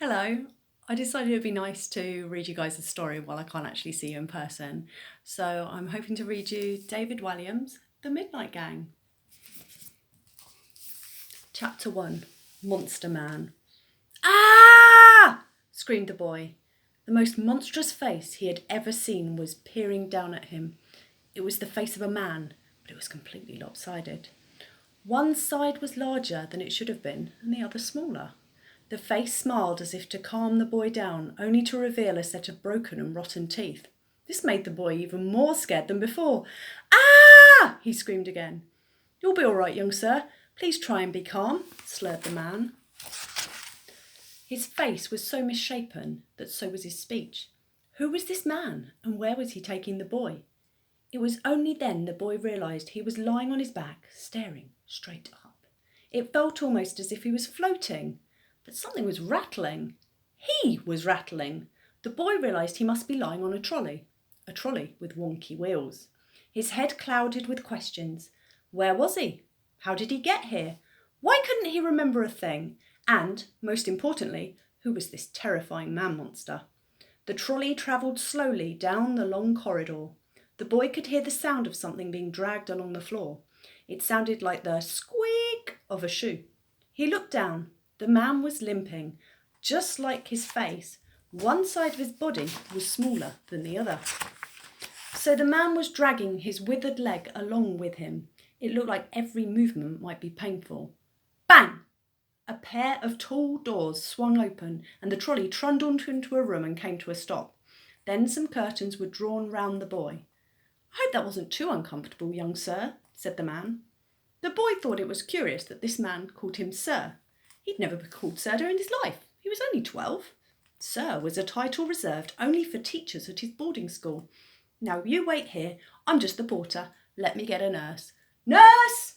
Hello. I decided it would be nice to read you guys a story while I can't actually see you in person. So I'm hoping to read you David Walliams' The Midnight Gang. Chapter 1, Monster Man. Ah! Screamed the boy. The most monstrous face he had ever seen was peering down at him. It was the face of a man, but it was completely lopsided. One side was larger than it should have been, and the other smaller. The face smiled as if to calm the boy down, only to reveal a set of broken and rotten teeth. This made the boy even more scared than before. Ah! He screamed again. You'll be all right, young sir. Please try and be calm, slurred the man. His face was so misshapen that so was his speech. Who was this man, and where was he taking the boy? It was only then the boy realised he was lying on his back, staring straight up. It felt almost as if he was floating. But something was rattling. He was rattling. The boy realised he must be lying on a trolley with wonky wheels. His head clouded with questions. Where was he? How did he get here? Why couldn't he remember a thing? And, most importantly, who was this terrifying man monster? The trolley travelled slowly down the long corridor. The boy could hear the sound of something being dragged along the floor. It sounded like the squeak of a shoe. He looked down. The man was limping. Just like his face, one side of his body was smaller than the other. So the man was dragging his withered leg along with him. It looked like every movement might be painful. Bang! A pair of tall doors swung open and the trolley trundled into a room and came to a stop. Then some curtains were drawn round the boy. I hope that wasn't too uncomfortable, young sir, said the man. The boy thought it was curious that this man called him sir. He'd never been called sir in his life. He was only 12. Sir was a title reserved only for teachers at his boarding school. Now you wait here. I'm just the porter. Let me get a nurse. Nurse!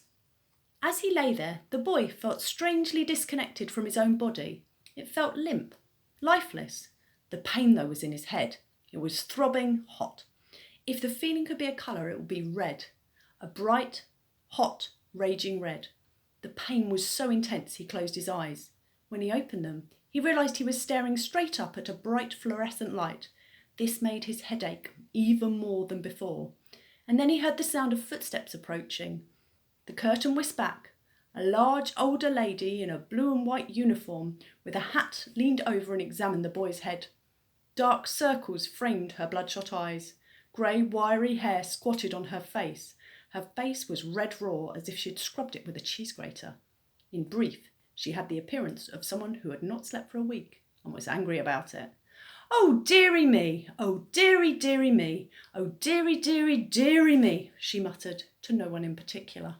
As he lay there, the boy felt strangely disconnected from his own body. It felt limp, lifeless. The pain, though, was in his head. It was throbbing hot. If the feeling could be a colour, it would be red. A bright, hot, raging red. The pain was so intense he closed his eyes. When he opened them, he realised he was staring straight up at a bright fluorescent light. This made his head ache even more than before. And then he heard the sound of footsteps approaching. The curtain whisked back. A large older lady in a blue and white uniform with a hat leaned over and examined the boy's head. Dark circles framed her bloodshot eyes. Grey, wiry hair squatted on her face. Her face was red raw, as if she'd scrubbed it with a cheese grater. In brief, she had the appearance of someone who had not slept for a week and was angry about it. Oh, dearie me! Oh, dearie, dearie me! Oh, dearie, dearie, dearie me! She muttered, to no one in particular.